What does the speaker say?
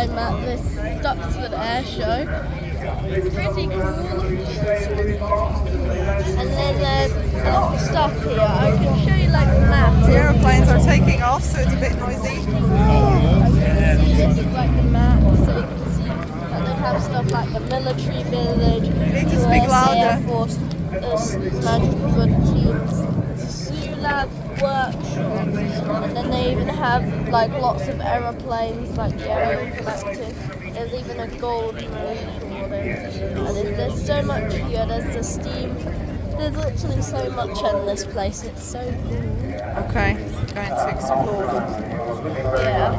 time at this Duxford air show. Pretty cool. And then there's a lot of stuff here. I can show you like maps. The aeroplanes are taking off, so it's a bit noisy. This is like the map, so you can see that they have stuff like the military village, need to speak louder. Air Force, magical good teams, zoo lab, workshop, and then they even have like lots of aeroplanes like the Aerial Collective. There's even a gold marine for them. And there's so much here, there's the steam. There's literally so much in this place, it's so cool. Okay, going to explore. Yeah.